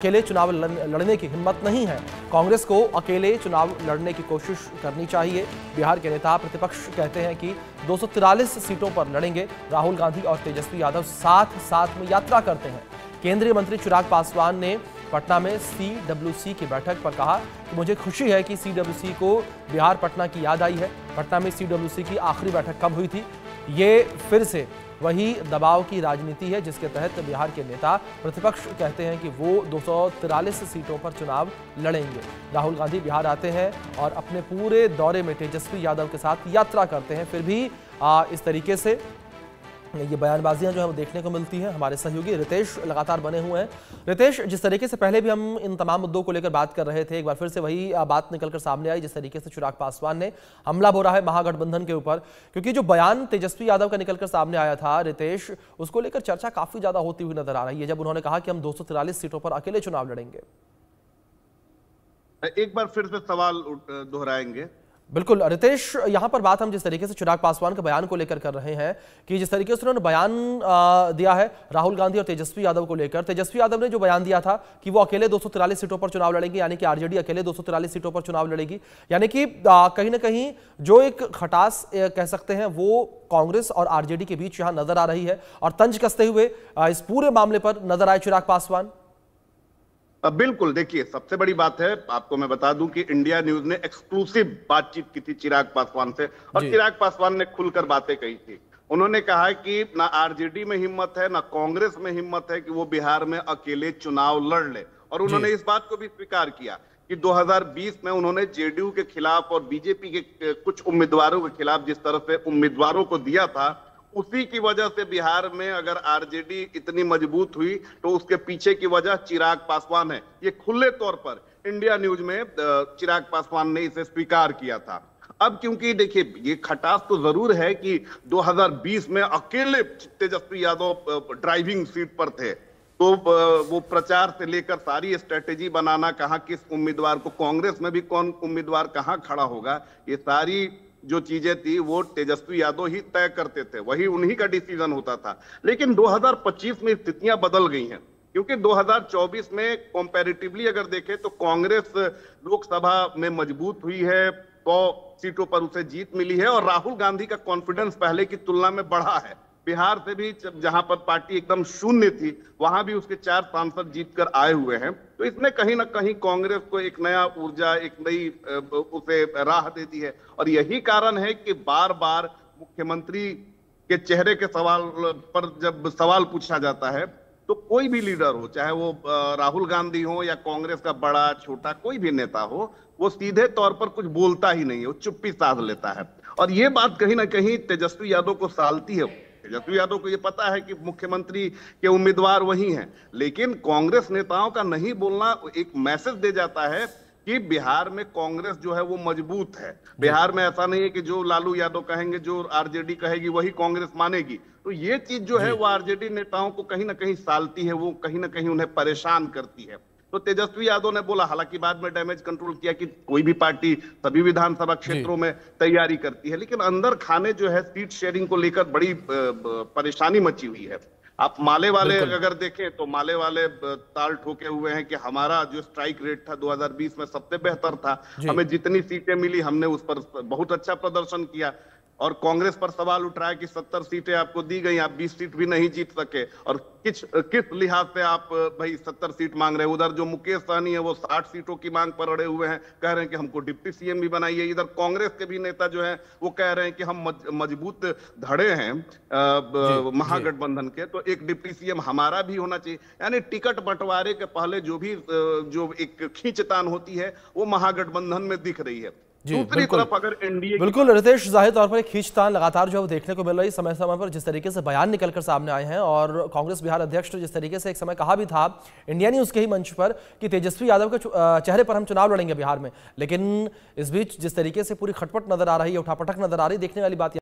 अकेले चुनाव लड़ने की हिम्मत नहीं है। कांग्रेस को अकेले चुनाव लड़ने की कोशिश करनी चाहिए। बिहार के नेता प्रतिपक्ष कहते हैं कि 243 सीटों पर लड़ेंगे। राहुल गांधी और तेजस्वी यादव साथ साथ में यात्रा करते हैं। केंद्रीय मंत्री चिराग पासवान ने पटना में CWC की बैठक पर कहा कि मुझे खुशी है कि CWC को बिहार पटना की याद आई है। पटना में CWC की आखिरी बैठक कब हुई थी? ये फिर से वही दबाव की राजनीति है जिसके तहत बिहार के नेता प्रतिपक्ष कहते हैं कि वो 243 सीटों पर चुनाव लड़ेंगे। राहुल गांधी बिहार आते हैं और अपने पूरे दौरे में तेजस्वी यादव के साथ यात्रा करते हैं। फिर भी इस तरीके से ये बयानबाजियां जो है वो देखने को मिलती हैं। हमारे सहयोगी रितेश लगातार बने हुए हैं। रितेश, जिस तरीके से पहले भी हम इन तमाम मुद्दों को लेकर बात कर रहे थे, एक बार फिर से वही बात निकलकर सामने आई। जिस तरीके से चिराग पासवान ने हमला बोला है महागठबंधन के ऊपर, क्योंकि जो बयान तेजस्वी यादव का निकलकर सामने आया था रितेश, उसको लेकर चर्चा काफी ज्यादा होती हुई नजर आ रही है, जब उन्होंने कहा कि हम 243 सीटों पर अकेले चुनाव लड़ेंगे। एक बार फिर से सवाल दोहराएंगे? बिल्कुल रितेश, यहां पर बात हम जिस तरीके से चिराग पासवान के बयान को लेकर कर रहे हैं कि जिस तरीके से उन्होंने बयान दिया है राहुल गांधी और तेजस्वी यादव को लेकर। तेजस्वी यादव ने जो बयान दिया था कि वो अकेले 243 सीटों पर चुनाव लड़ेंगे, यानी कि आरजेडी अकेले 243 सीटों पर चुनाव लड़ेगी, यानी कि कहीं ना कहीं जो एक खटास कह सकते हैं वो कांग्रेस और आरजेडी के बीच यहां नजर आ रही है। और तंज कसते हुए इस पूरे मामले पर नजर आए चिराग पासवान। बिल्कुल, देखिए सबसे बड़ी बात है, आपको मैं बता दूं कि इंडिया न्यूज ने एक्सक्लूसिव बातचीत की थी चिराग पासवान से, और चिराग पासवान ने खुलकर बातें कही थी। उन्होंने कहा कि ना आरजेडी में हिम्मत है ना कांग्रेस में हिम्मत है कि वो बिहार में अकेले चुनाव लड़ ले। और उन्होंने इस बात को भी स्वीकार किया कि 2020 में उन्होंने जेडीयू के खिलाफ और बीजेपी के कुछ उम्मीदवारों के खिलाफ जिस तरह से उम्मीदवारों को दिया था, उसी की वजह से बिहार में अगर आरजेडी इतनी मजबूत हुई तो उसके पीछे की वजह चिराग पासवान है। ये खुले तौर पर इंडिया न्यूज में चिराग पासवान ने इसे स्वीकार किया था। अब क्योंकि देखिए ये खटास तो जरूर है कि 2020 में अकेले तेजस्वी यादव ड्राइविंग सीट पर थे, तो वो प्रचार से लेकर सारी स्ट्रेटेजी बनाना, कहां किस उम्मीदवार को, कांग्रेस में भी कौन उम्मीदवार कहां खड़ा होगा, ये सारी जो चीजें थी वो तेजस्वी यादव ही तय करते थे, वही उन्हीं का डिसीजन होता था। लेकिन 2025 में स्थितियां बदल गई हैं, क्योंकि 2024 में कंपैरेटिवली अगर देखें तो कांग्रेस लोकसभा में मजबूत हुई है, 100 सीटों पर उसे जीत मिली है, और राहुल गांधी का कॉन्फिडेंस पहले की तुलना में बढ़ा है। बिहार से भी जहां पर पार्टी एकदम शून्य थी, वहां भी उसके 4 सांसद जीतकर आए हुए हैं। तो इसने कहीं ना कहीं कांग्रेस को एक नया ऊर्जा, एक नई उसे राह दे दी है। और यही कारण है कि बार बार मुख्यमंत्री के चेहरे के सवाल पर जब सवाल पूछा जाता है तो कोई भी लीडर हो, चाहे वो राहुल गांधी हो या कांग्रेस का बड़ा छोटा कोई भी नेता हो, वो सीधे तौर पर कुछ बोलता ही नहीं है, वो चुप्पी साध लेता है। और ये बात कहीं ना कहीं तेजस्वी यादव को सालती है। तेजस्वी यादव को ये पता है कि मुख्यमंत्री के उम्मीदवार वही हैं, लेकिन कांग्रेस नेताओं का नहीं बोलना एक मैसेज दे जाता है कि बिहार में कांग्रेस जो है वो मजबूत है। बिहार में ऐसा नहीं है कि जो लालू यादव कहेंगे, जो आरजेडी कहेगी, वही कांग्रेस मानेगी। तो ये चीज जो है वो आरजेडी नेताओं को कहीं ना कहीं सालती है, वो कहीं ना कहीं उन्हें परेशान करती है। तो तेजस्वी यादव ने बोला, हालांकि बाद में डैमेज कंट्रोल किया कि कोई भी पार्टी सभी विधानसभा क्षेत्रों में तैयारी करती है, लेकिन अंदर खाने जो है सीट शेयरिंग को लेकर बड़ी परेशानी मची हुई है। आप माले वाले अगर देखें तो माले वाले ताल ठोके हुए हैं कि हमारा जो स्ट्राइक रेट था 2020 में सबसे बेहतर था, हमें जितनी सीटें मिली हमने उस पर बहुत अच्छा प्रदर्शन किया। और कांग्रेस पर सवाल उठ रहा है कि 70 सीटें आपको दी गई, आप 20 सीट भी नहीं जीत सके, और किस लिहाज से आप भाई 70 सीट मांग रहे हैं। उधर जो मुकेश सहनी है वो 60 सीटों की मांग पर अड़े हुए हैं, कह रहे हैं कि हमको डिप्टी सीएम भी बनाइए। इधर कांग्रेस के भी नेता जो हैं वो कह रहे हैं कि हम मजबूत धड़े हैं महागठबंधन के, तो एक डिप्टी सीएम हमारा भी होना चाहिए। यानी टिकट बंटवारे के पहले जो एक खींचतान होती है वो महागठबंधन में दिख रही है। दूसरी तरफ अगर एनडीए, बिल्कुल रितेश, जाहिर तौर पर एक खींचतान लगातार जो है देखने को मिल रही, समय समय पर जिस तरीके से बयान निकलकर सामने आए हैं। और कांग्रेस बिहार अध्यक्ष जिस तरीके से एक समय कहा भी था इंडिया न्यूज के ही मंच पर कि तेजस्वी यादव के चेहरे पर हम चुनाव लड़ेंगे बिहार में, लेकिन इस बीच जिस तरीके से पूरी खटपट नजर आ रही है, उठापटक नजर आ रही, देखने वाली बात